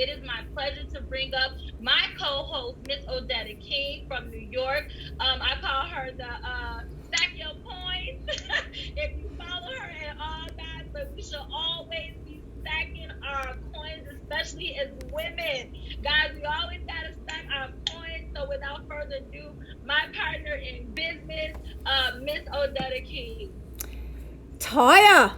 It is my pleasure to bring up my co-host, Miss Odetta King from New York. I call her the Stack Your Points. If you follow her and all that, but we should always be stacking our coins, especially as women. Guys, we always gotta stack our coins. So without further ado, my partner in business, Miss Odetta King. Toya.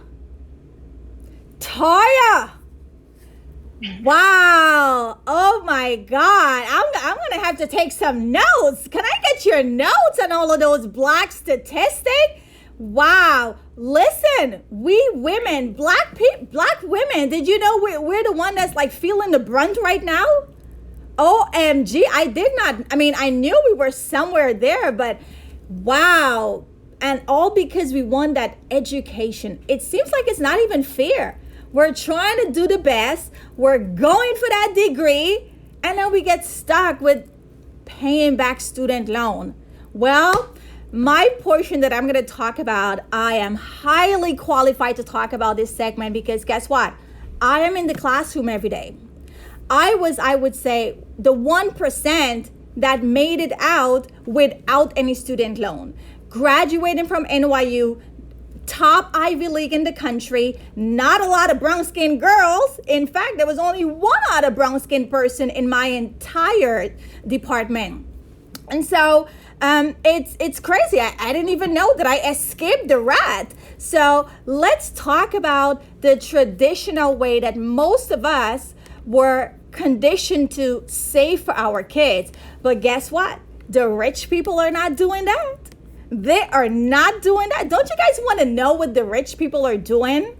Wow. Oh my God. I'm going to have to take some notes. Can I get your notes on all of those black statistics? Wow. Listen, we women, black women, did you know we're the one that's like feeling the brunt right now? OMG. I knew we were somewhere there, but wow. And all because we want that education. It seems like it's not even fair. We're trying to do the best. We're going for that degree. And then we get stuck with paying back student loan. Well, my portion that I'm going to talk about, I am highly qualified to talk about this segment because guess what? I am in the classroom every day. I would say, the 1% that made it out without any student loan. Graduating from NYU, top Ivy League in the country, not a lot of brown-skinned girls. In fact, there was only one other brown-skinned person in my entire department. And so it's crazy. I didn't even know that I escaped the rat. So let's talk about the traditional way that most of us were conditioned to save for our kids. But guess what? The rich people are not doing that. They are not doing that. Don't you guys want to know what the rich people are doing?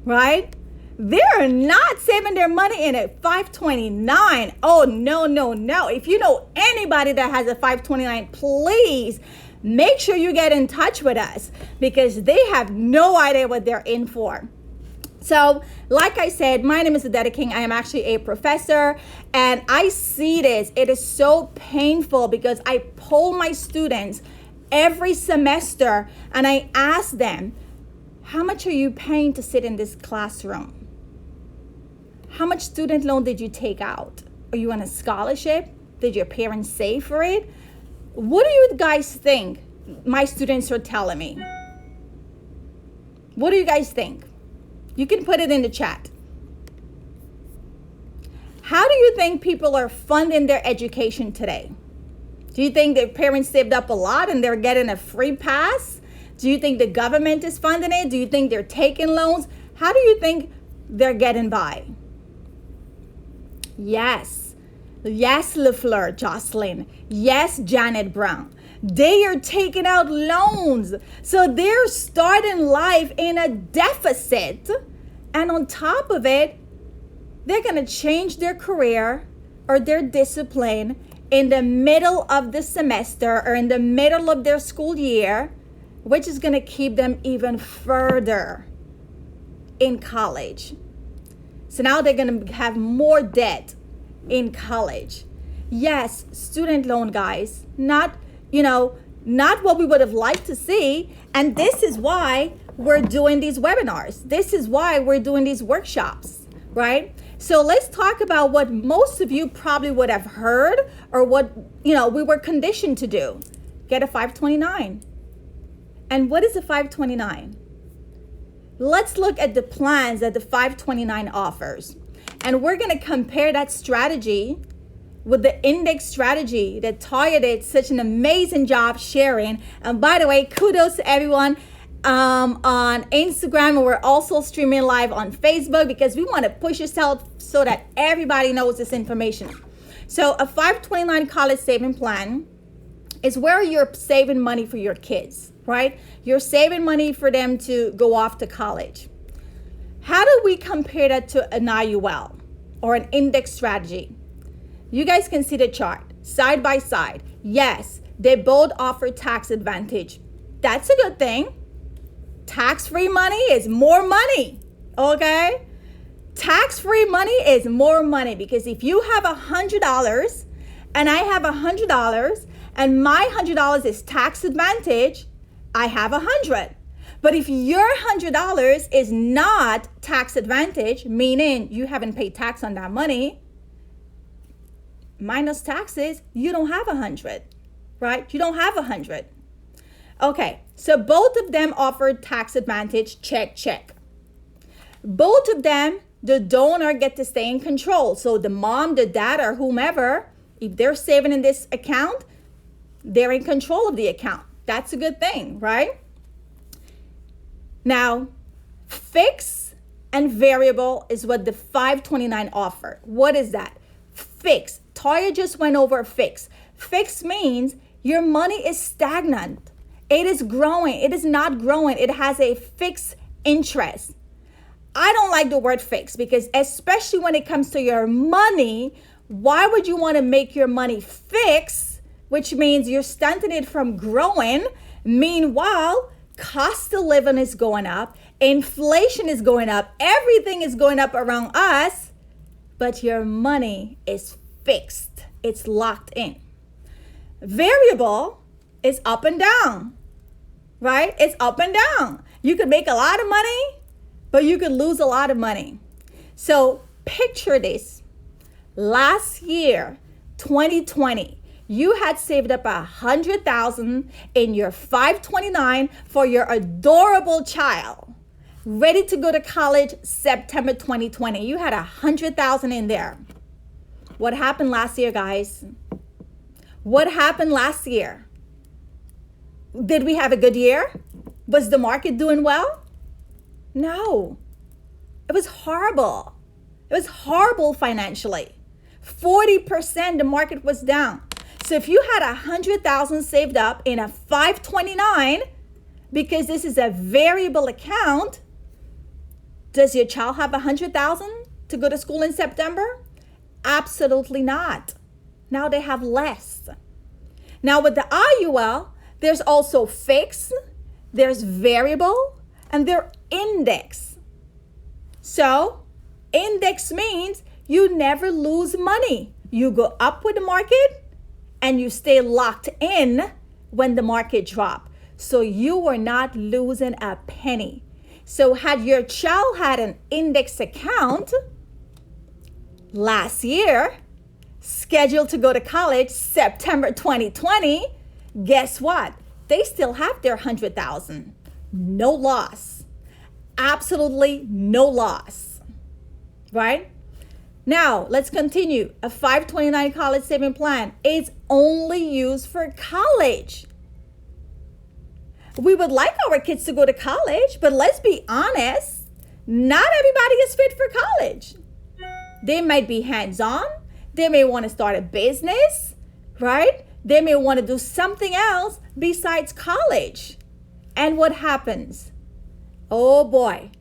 Right? They are not saving their money in a 529. Oh, no. If you know anybody that has a 529, please make sure you get in touch with us because they have no idea what they're in for. So, like I said, my name is Odetta King. I am actually a professor, and I see this. It is so painful because I poll my students every semester, and I ask them, how much are you paying to sit in this classroom? How much student loan did you take out? Are you on a scholarship? Did your parents save for it? What do you guys think my students are telling me? What do you guys think? You can put it in the chat. How do you think people are funding their education today? Do you think their parents saved up a lot and they're getting a free pass? Do you think the government is funding it? Do you think they're taking loans? How do you think they're getting by? Yes, LaFleur, Jocelyn. Yes, Janet Brown. They are taking out loans. So they're starting life in a deficit. And on top of it, they're going to change their career or their discipline in the middle of the semester or in the middle of their school year, which is going to keep them even further in college. So now they're going to have more debt in college. Yes, student loan, guys, not what we would have liked to see. And this is why we're doing these webinars. This is why we're doing these workshops, right? So let's talk about what most of you probably would have heard or what, we were conditioned to do. Get a 529. And what is a 529? Let's look at the plans that the 529 offers. And we're going to compare that strategy with the index strategy that Toya did such an amazing job sharing. And by the way, kudos to everyone on Instagram, and we're also streaming live on Facebook because we want to push yourself so that everybody knows this information. So a 529 college saving plan is where you're saving money for your kids, right? You're saving money for them to go off to college. How do we compare that to an IUL or an index strategy? You guys can see the chart side by side. Yes, they both offer tax advantage. That's a good thing. Tax-free money is more money, okay? Tax-free money is more money because if you have $100 and I have $100 and my $100 is tax advantage, I have 100. But if your $100 is not tax advantage, meaning you haven't paid tax on that money, minus taxes, you don't have 100, right? You don't have 100. Okay, so both of them offered tax advantage, check, check. Both of them, the donor get to stay in control. So the mom, the dad, or whomever, if they're saving in this account, they're in control of the account. That's a good thing, right? Now, fixed and variable is what the 529 offer. What is that? Fixed. Toya just went over fixed. Fixed means your money is stagnant. It is growing. It is not growing. It has a fixed interest. I don't like the word fixed because especially when it comes to your money, why would you want to make your money fixed, which means you're stunting it from growing? Meanwhile, cost of living is going up, inflation is going up, everything is going up around us, but your money is fixed. It's locked in. Variable is up and down, right? It's up and down. You could make a lot of money, but you could lose a lot of money. So picture this. Last year, 2020, you had saved up $100,000 in your 529 for your adorable child, ready to go to college September 2020. You had $100,000 in there. What happened last year, guys? What happened last year? Did we have a good year? Was the market doing well? No. It was horrible. It was horrible financially. 40% the market was down. So if you had $100,000 saved up in a 529, because this is a variable account, does your child have $100,000 to go to school in September? Absolutely not. Now they have less. Now with the IUL, there's also fixed, there's variable, and there's index. So index means you never lose money. You go up with the market and you stay locked in when the market drops. So you are not losing a penny. So had your child had an index account last year, scheduled to go to college September 2020, guess what? They still have their $100,000. No loss. Absolutely no loss. Right? Now, let's continue. A 529 college saving plan is only used for college. We would like our kids to go to college, but let's be honest, not everybody is fit for college. They might be hands-on. They may want to start a business, right? They may want to do something else besides college. And what happens? Oh boy,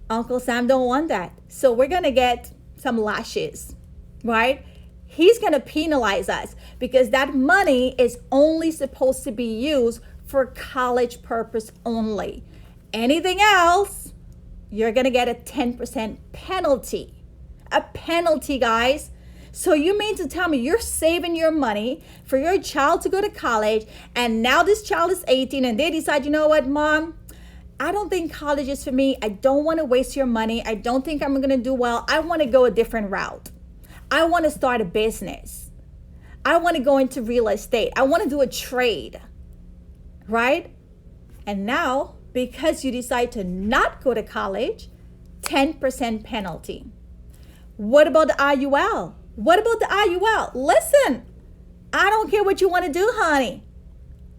Uncle Sam don't want that. So we're going to get some lashes, right? He's going to penalize us because that money is only supposed to be used for college purpose only. Anything else, you're going to get a 10% penalty. A penalty, guys. So you mean to tell me you're saving your money for your child to go to college, and now this child is 18 and they decide, you know what, Mom? I don't think college is for me. I don't want to waste your money. I don't think I'm going to do well. I want to go a different route. I want to start a business. I want to go into real estate. I want to do a trade, right? And now, because you decide to not go to college, 10% penalty. What about the IUL? What about the IUL? Listen, I don't care what you want to do, honey.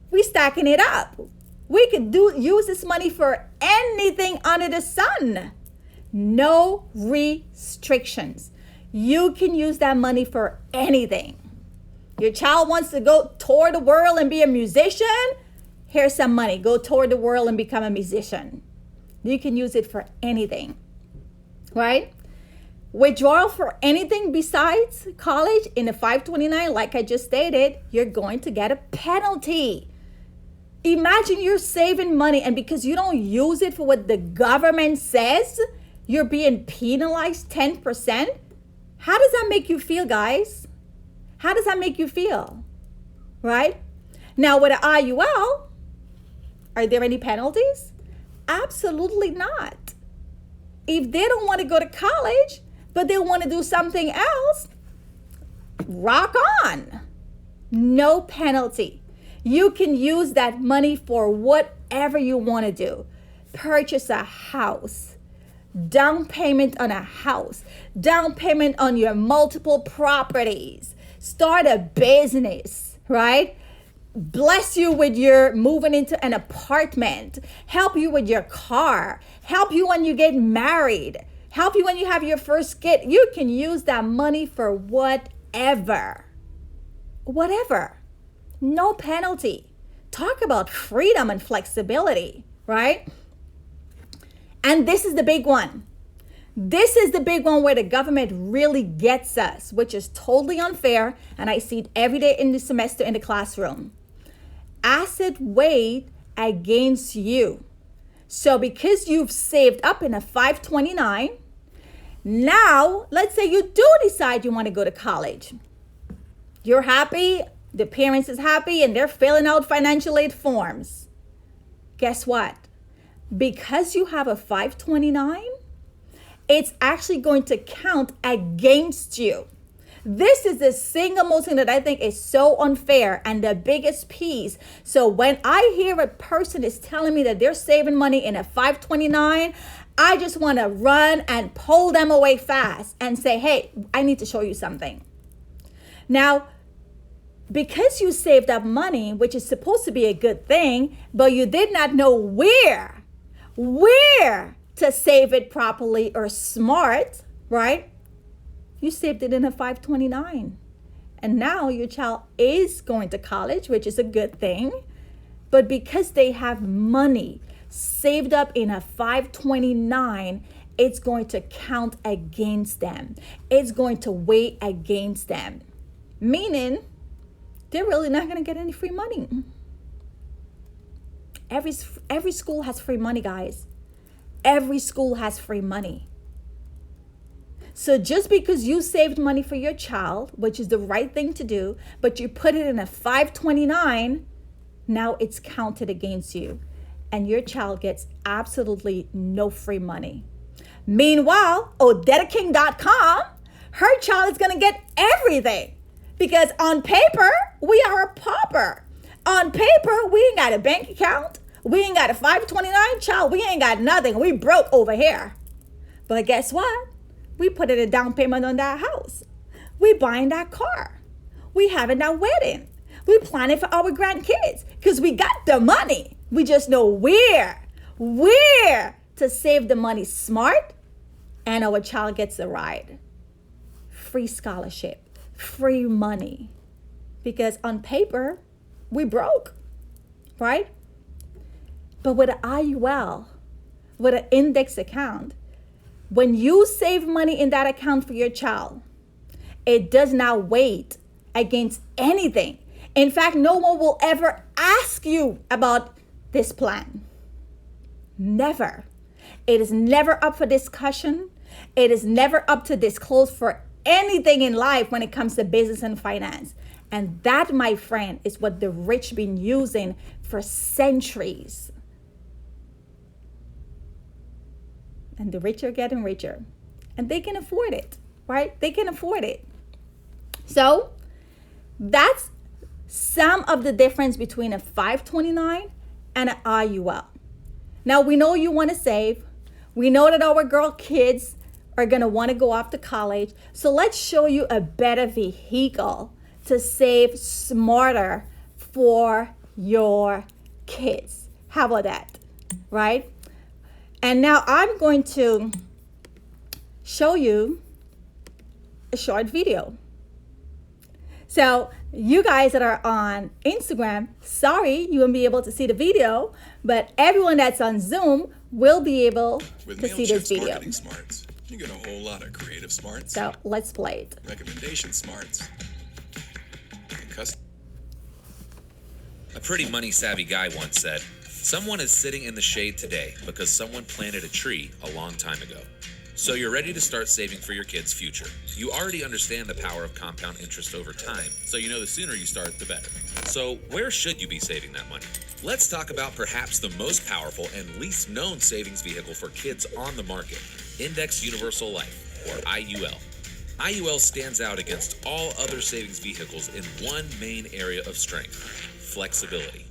We stacking it up. We could use this money for anything under the sun. No restrictions. You can use that money for anything. Your child wants to go tour the world and be a musician? Here's some money. Go tour the world and become a musician. You can use it for anything, right? Withdrawal for anything besides college in the 529, like I just stated, you're going to get a penalty. Imagine you're saving money, and because you don't use it for what the government says, you're being penalized 10%. How does that make you feel, guys? How does that make you feel? Right? Now with an IUL, are there any penalties? Absolutely not. If they don't want to go to college, but they want to do something else, rock on. No penalty. You can use that money for whatever you want to do. Purchase a house, down payment on a house, down payment on your multiple properties, start a business, right? Bless you with your moving into an apartment, help you with your car, help you when you get married, help you when you have your first kid. You can use that money for whatever. No penalty. Talk about freedom and flexibility, right? And this is the big one. This is the big one where the government really gets us, which is totally unfair. And I see it every day in the semester in the classroom. Asset weighed against you. So because you've saved up in a 529, now let's say you do decide you want to go to college. You're happy, the parents is happy, and they're filling out financial aid forms. Guess what? Because you have a 529, it's actually going to count against you. This is the single most thing that I think is so unfair and the biggest piece. So when I hear a person is telling me that they're saving money in a 529, I just want to run and pull them away fast and say, hey, I need to show you something. Now, because you saved up money, which is supposed to be a good thing, but you did not know where to save it properly or smart, right? You saved it in a 529. And now your child is going to college, which is a good thing. But because they have money saved up in a 529, it's going to count against them. It's going to weigh against them. Meaning, they're really not going to get any free money. Every school has free money, guys. Every school has free money. So just because you saved money for your child, which is the right thing to do, but you put it in a 529, now it's counted against you. And your child gets absolutely no free money. Meanwhile, OdettaKing.com, her child is going to get everything. Because on paper, we are a pauper. On paper, we ain't got a bank account. We ain't got a 529 child. We ain't got nothing. We broke over here. But guess what? We put in a down payment on that house. We buying that car. We having that wedding. We planning for our grandkids because we got the money. We just know where to save the money smart, and our child gets a ride. Free scholarship, free money. Because on paper, we broke, right? But with an IUL, with an index account, when you save money in that account for your child, it does not weigh against anything. In fact, no one will ever ask you about this plan. Never. It is never up for discussion. It is never up to disclose for anything in life when it comes to business and finance. And that, my friend, is what the rich been using for centuries. And the rich are getting richer. And they can afford it, right? They can afford it. So that's some of the difference between a 529 and an IUL. Now, we know you want to save. We know that our girl kids are going to want to go off to college. So let's show you a better vehicle to save smarter for your kids. How about that, right? And now I'm going to show you a short video. So you guys that are on Instagram, sorry, you won't be able to see the video, but everyone that's on Zoom will be able to see this video. Marketing smarts, you get a whole lot of creative smarts. So let's play it. Recommendation smarts. A pretty money-savvy guy once said, "Someone is sitting in the shade today because someone planted a tree a long time ago." So you're ready to start saving for your kids' future. You already understand the power of compound interest over time, so you know the sooner you start, the better. So where should you be saving that money? Let's talk about perhaps the most powerful and least known savings vehicle for kids on the market, Indexed Universal Life, or IUL. IUL stands out against all other savings vehicles in one main area of strength: flexibility.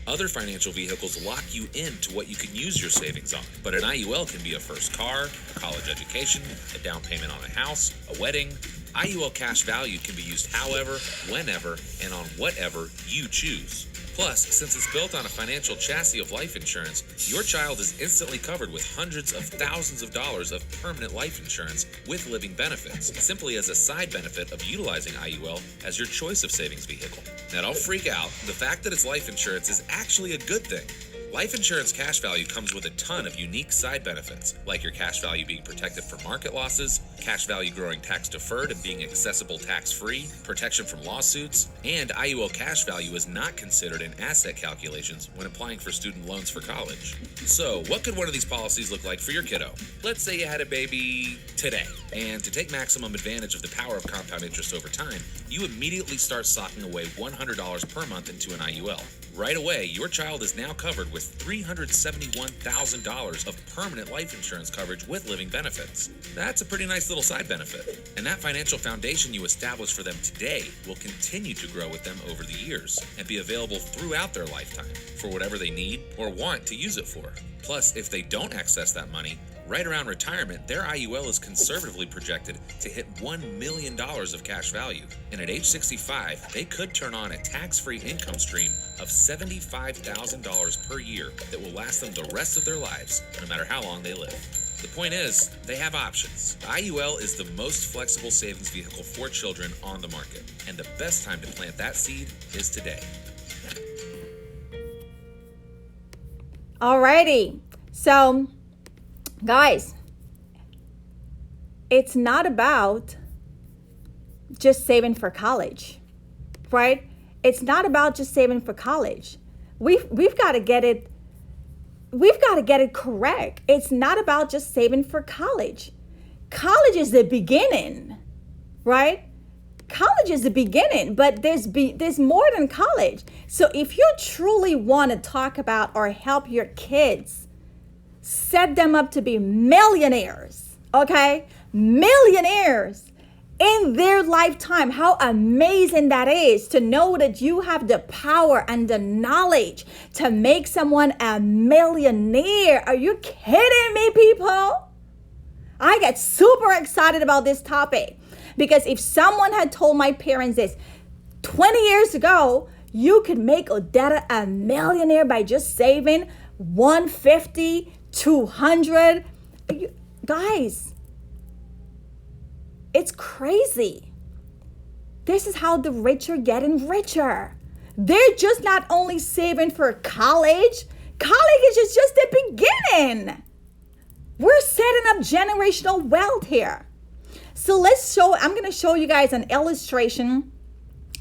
Other financial vehicles lock you into what you can use your savings on, but an IUL can be a first car, a college education, a down payment on a house, a wedding. IUL cash value can be used however, whenever, and on whatever you choose. Plus, since it's built on a financial chassis of life insurance, your child is instantly covered with hundreds of thousands of dollars of permanent life insurance with living benefits, simply as a side benefit of utilizing IUL as your choice of savings vehicle. Now don't freak out, the fact that it's life insurance is actually a good thing. Life insurance cash value comes with a ton of unique side benefits, like your cash value being protected from market losses, cash value growing tax deferred and being accessible tax-free, protection from lawsuits, and IUL cash value is not considered in asset calculations when applying for student loans for college. So, what could one of these policies look like for your kiddo? Let's say you had a baby today, and to take maximum advantage of the power of compound interest over time, you immediately start socking away $100 per month into an IUL. Right away, your child is now covered with $371,000 of permanent life insurance coverage with living benefits. That's a pretty nice little side benefit. And that financial foundation you establish for them today will continue to grow with them over the years and be available throughout their lifetime for whatever they need or want to use it for. Plus, if they don't access that money, right around retirement, their IUL is conservatively projected to hit $1 million of cash value. And at age 65, they could turn on a tax-free income stream of $75,000 per year that will last them the rest of their lives, no matter how long they live. The point is, they have options. IUL is the most flexible savings vehicle for children on the market, and the best time to plant that seed is today. Alrighty, so guys, it's not about just saving for college, right? It's not about just saving for college. We've got to get it. We've got to get it correct. It's not about just saving for college. College is the beginning, right? College is the beginning, but there's more than college. So if you truly want to talk about or help your kids set them up to be millionaires, okay? Millionaires in their lifetime. How amazing that is to know that you have the power and the knowledge to make someone a millionaire. Are you kidding me, people? I get super excited about this topic because if someone had told my parents this 20 years ago, you could make Odetta a millionaire by just saving $150, $200. Guys, it's crazy. This is how the rich are getting richer. They're just not only saving for college. College is just the beginning. We're setting up generational wealth here. So I'm going to show you guys an illustration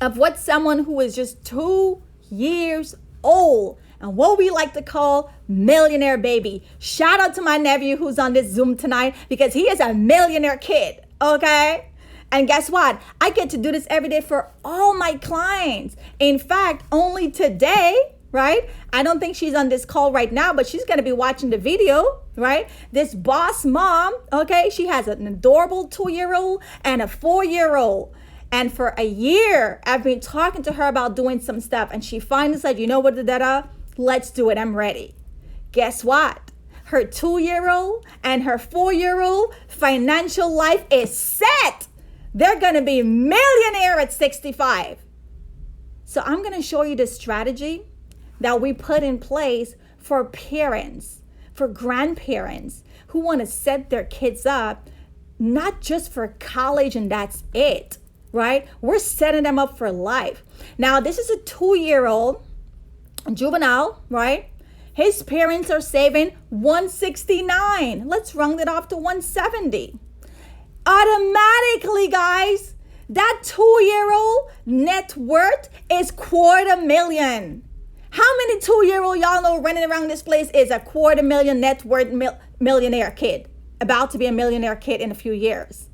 of what someone who is just 2 years old and what we like to call millionaire baby. Shout out to my nephew who's on this Zoom tonight because he is a millionaire kid, okay? And guess what? I get to do this every day for all my clients. In fact, only today, right? I don't think she's on this call right now, but she's going to be watching the video, right? This boss mom, okay? She has an adorable 2-year-old and a 4-year-old. And for a year, I've been talking to her about doing some stuff. And she finally said, you know what, Odetta? Let's do it. I'm ready. Guess what? Her 2-year-old and her 4-year-old financial life is set. They're going to be millionaire at 65. So I'm going to show you the strategy that we put in place for parents, for grandparents who want to set their kids up, not just for college and that's it, right? We're setting them up for life. Now, this is a 2-year-old juvenile, right? His parents are saving $169. Let's round it off to $170. Automatically, guys, that 2-year-old net worth is $250,000. How many 2-year-old y'all know running around this place is a $250,000 net worth millionaire kid? about to be a millionaire kid in a few years.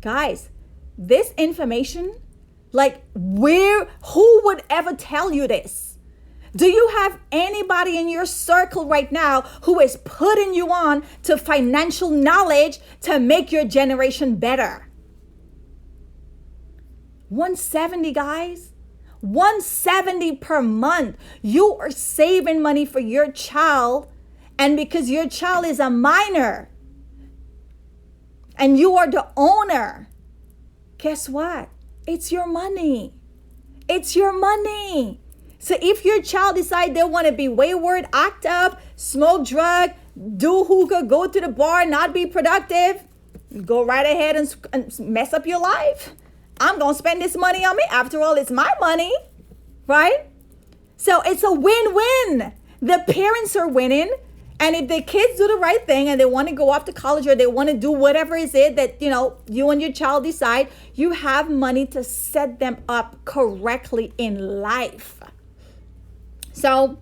Guys, this information, like who would ever tell you this? Do you have anybody in your circle right now who is putting you on to financial knowledge to make your generation better? 170, guys. 170 per month. You are saving money for your child, and because your child is a minor and you are the owner, guess what? It's your money. It's your money. So if your child decide they want to be wayward, act up, smoke drug, do hookah, go to the bar, not be productive, go right ahead and mess up your life. I'm going to spend this money on me. After all, it's my money, right? So it's a win-win. The parents are winning. And if the kids do the right thing and they want to go off to college or they want to do whatever it is that, you and your child decide, you have money to set them up correctly in life. So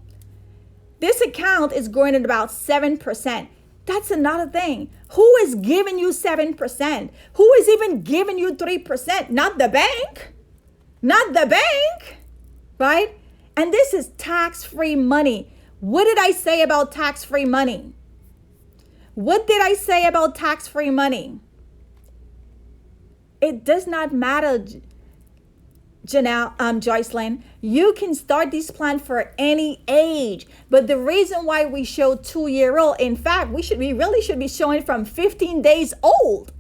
this account is growing at about 7%. That's another thing. Who is giving you 7%? Who is even giving you 3%? Not the bank. Not the bank, right? And this is tax-free money. What did I say about tax-free money? What did I say about tax-free money? It does not matter, Joycelyn. You can start this plan for any age. But the reason why we show 2-year-old, in fact, we really should be showing from 15 days old.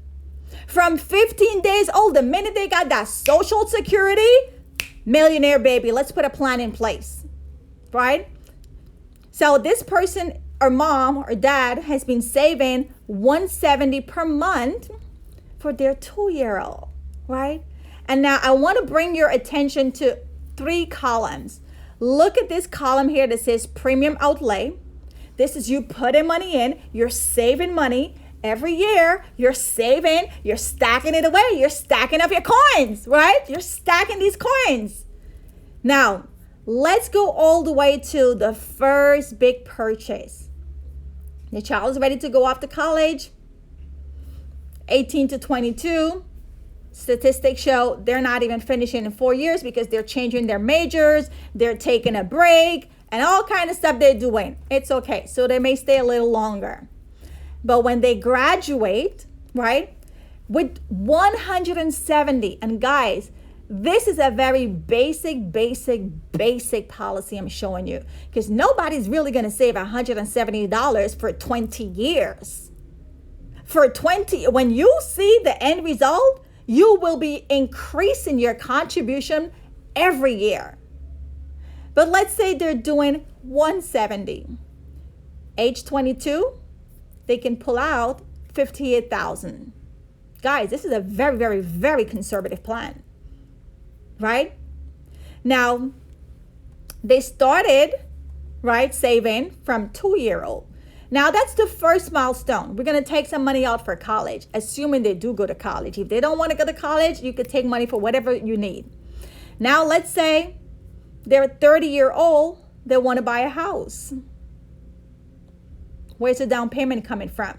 From 15 days old, the minute they got that Social Security, millionaire baby, let's put a plan in place, right? So this person or mom or dad has been saving $170 per month for their 2-year-old, right? And now I want to bring your attention to 3 columns. Look at this column here that says premium outlay. This is you putting money in, you're saving money. Every year, you're saving, you're stacking it away, you're stacking up your coins, right? You're stacking these coins. Now, let's go all the way to the first big purchase. The child is ready to go off to college, 18 to 22. Statistics show they're not even finishing in 4 years because they're changing their majors, they're taking a break, and all kind of stuff they're doing. It's okay. So they may stay a little longer. But when they graduate, right, with 170, and guys, this is a very basic policy I'm showing you, because nobody's really going to save $170 for 20 years. For 20, when you see the end result, you will be increasing your contribution every year. But let's say they're doing 170. Age 22, they can pull out $58,000. Guys, this is a very conservative plan. Right? Now, they started, right, saving from 2-year-old. Now, that's the first milestone. We're going to take some money out for college, assuming they do go to college. If they don't want to go to college, you could take money for whatever you need. Now, let's say they're 30-year-old, they want to buy a house. Where's the down payment coming from?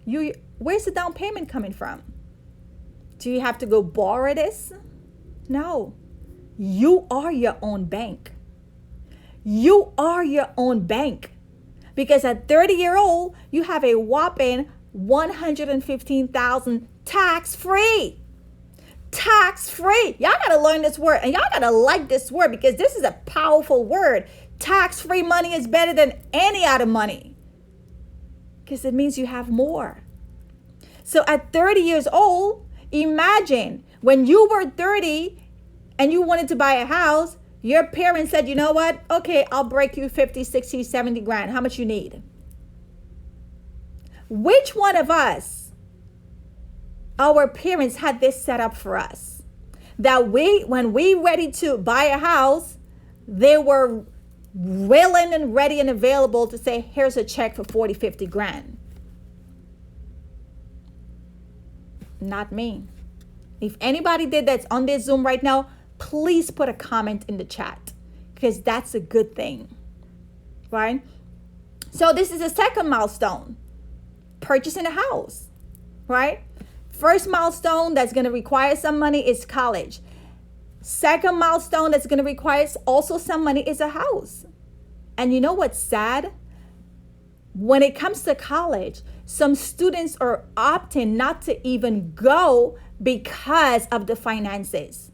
Where's the down payment coming from? Do you have to go borrow this? No, you are your own bank. You are your own bank. Because at 30-year-old, you have a whopping $115,000 tax-free. Tax-free. Y'all got to learn this word, and y'all got to like this word, because this is a powerful word. Tax-free money is better than any other money, because it means you have more. So at 30 years old, imagine when you were 30 and you wanted to buy a house, your parents said, you know what? Okay, I'll break you 50, 60, 70 grand. How much you need? Which one of us, our parents had this set up for us? That when we ready to buy a house, they were willing and ready and available to say, here's a check for 40, 50 grand. Not me. If anybody did that's on this Zoom right now, please put a comment in the chat, because that's a good thing, right? So this is a second milestone. purchasing a house, right? First milestone that's going to require some money is college. Second milestone that's going to require also some money is a house. And you know what's sad? When it comes to college, some students are opting not to even go because of the finances.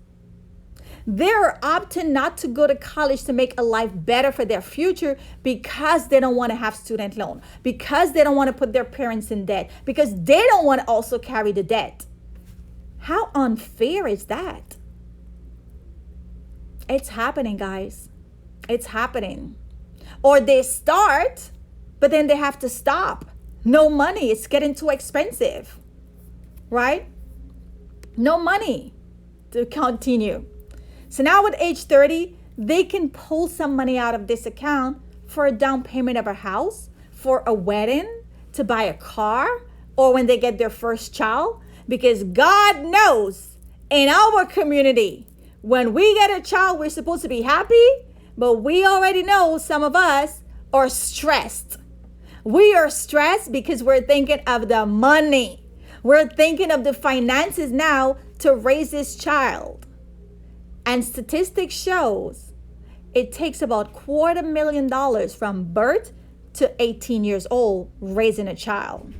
They're opting not to go to college to make a life better for their future because they don't want to have student loan, because they don't want to put their parents in debt, because they don't want to also carry the debt. How unfair is that? It's happening, guys. It's happening. Or they start, but then they have to stop. No money. It's getting too expensive, right? No money to continue. So now at age 30, they can pull some money out of this account for a down payment of a house, for a wedding, to buy a car, or when they get their first child. Because God knows in our community, when we get a child, we're supposed to be happy, but we already know some of us are stressed. We are stressed because we're thinking of the money. We're thinking of the finances now to raise this child. And statistics shows it takes about $250,000 from birth to 18 years old raising a child.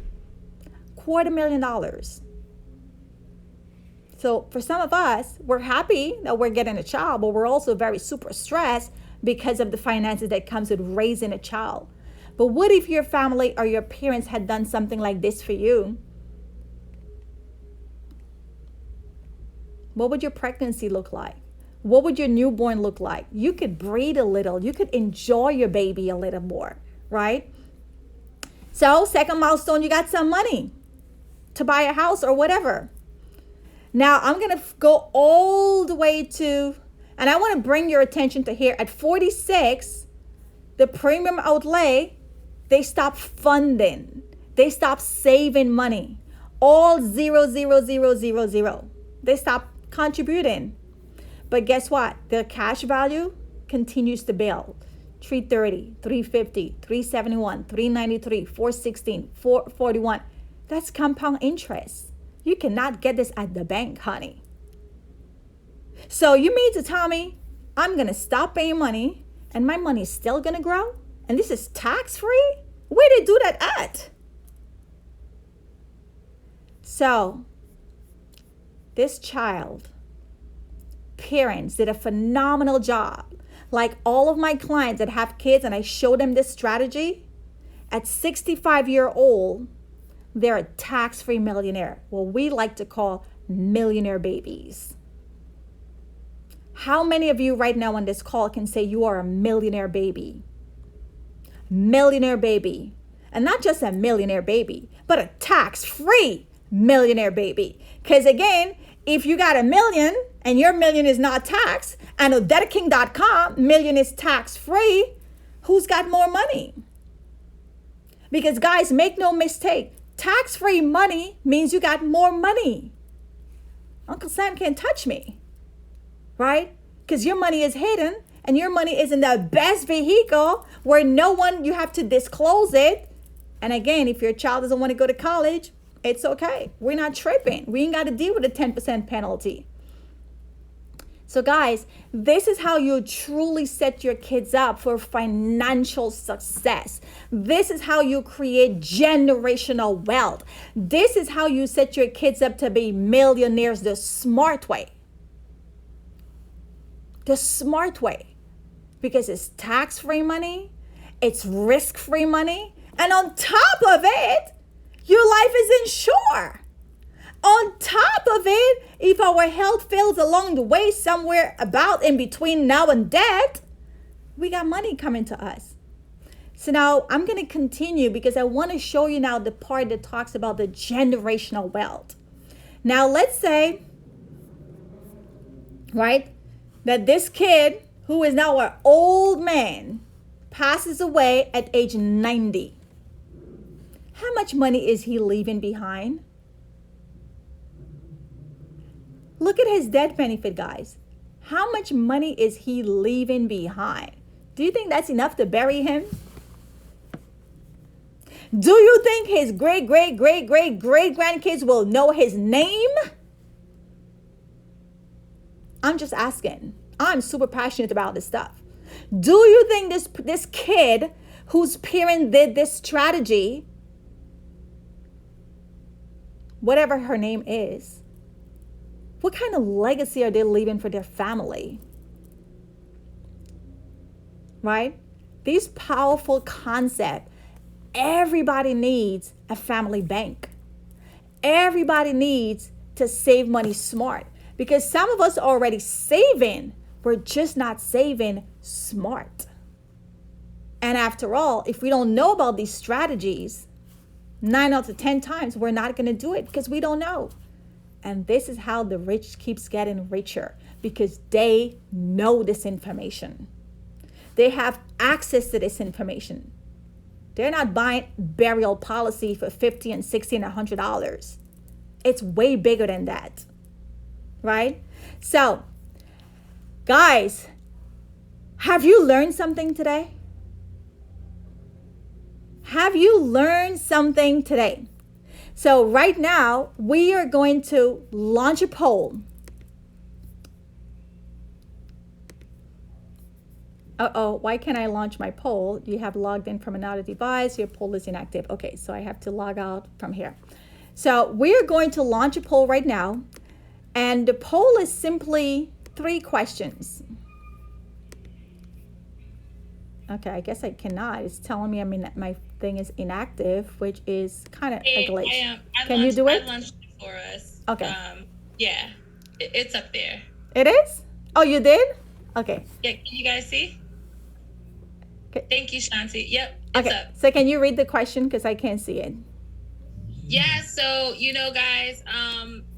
$250,000. So for some of us, we're happy that we're getting a child, but we're also very super stressed because of the finances that comes with raising a child. But what if your family or your parents had done something like this for you? What would your pregnancy look like? What would your newborn look like? You could breathe a little. You could enjoy your baby a little more, right? So second milestone, you got some money to buy a house or whatever. Now I'm going to go all the way to, and I want to bring your attention to here at 46, the premium outlay, they stop funding. They stop saving money. All 0, 0, 0, 0, 0. They stop contributing. But guess what? Their cash value continues to build. 330, 350, 371, 393, 416, 441. That's compound interest. You cannot get this at the bank, honey. So you mean to tell me I'm going to stop paying money and my money is still going to grow? And this is tax-free? Where they do that at? So this child, parents did a phenomenal job. Like all of my clients that have kids and I show them this strategy, at 65-year-old, they're a tax-free millionaire. What we like to call millionaire babies. How many of you right now on this call can say you are a millionaire baby? Millionaire baby. And not just a millionaire baby, but a tax-free millionaire baby. Because again, if you got $1 million and your million is not taxed, and OdetteKing.com, million is tax-free, who's got more money? Because guys, make no mistake, tax-free money means you got more money. Uncle Sam can't touch me, right? Because your money is hidden and your money is in the best vehicle where no one, you have to disclose it. And again, if your child doesn't want to go to college, it's okay. We're not tripping. We ain't got to deal with a 10% penalty. So guys, this is how you truly set your kids up for financial success. This is how you create generational wealth. This is how you set your kids up to be millionaires the smart way. The smart way. Because it's tax-free money, it's risk-free money, and on top of it, your life is insured. On top of it, if our health fails along the way somewhere about in between now and death, we got money coming to us. So now I'm going to continue because I want to show you now the part that talks about the generational wealth. Now let's say, right, that this kid who is now an old man passes away at age 90. How much money is he leaving behind? Look at his death benefit, guys. How much money is he leaving behind? Do you think that's enough to bury him? Do you think his great, great, great, great, great grandkids will know his name? I'm just asking. I'm super passionate about this stuff. Do you think this kid whose parent did this strategy, whatever her name is, what kind of legacy are they leaving for their family? Right? These powerful concepts. Everybody needs a family bank. Everybody needs to save money smart, because some of us are already saving. We're just not saving smart. And after all, if we don't know about these strategies, 9 out of 10 times we're not going to do it because we don't know. And this is how the rich keeps getting richer, because they know this information. They have access to this information. They're not buying burial policy for $50 and $60 and $100. It's way bigger than that, right? So, guys, have you learned something today? Have you learned something today? So right now, we are going to launch a poll. Uh-oh, why can't I launch my poll? You have logged in from another device. Your poll is inactive. Okay, so I have to log out from here. So we're going to launch a poll right now. And the poll is simply 3 questions. Okay, I guess I cannot. It's telling me my thing is inactive, which is kind of a glitch. Can you do it? I launched it for us. Okay. Yeah, it's up there. It is? Oh, you did? Okay. Yeah, can you guys see? Okay. Thank you, Shanti. Yep, it's Okay, up. so can you read the question, because I can't see it? Yeah, so, guys,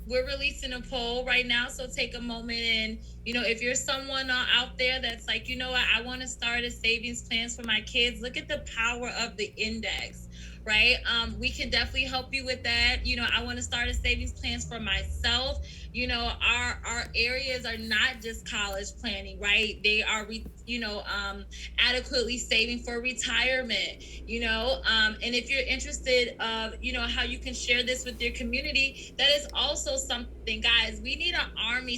we're releasing a poll right now. So take a moment and, if you're someone out there that's like, what, I want to start a savings plans for my kids, look at the power of the index, right? We can definitely help you with that. I want to start a savings plans for myself. Our areas are not just college planning, right? They are, adequately saving for retirement, and if you're interested of, how you can share this with your community, that is also something, guys. We need an army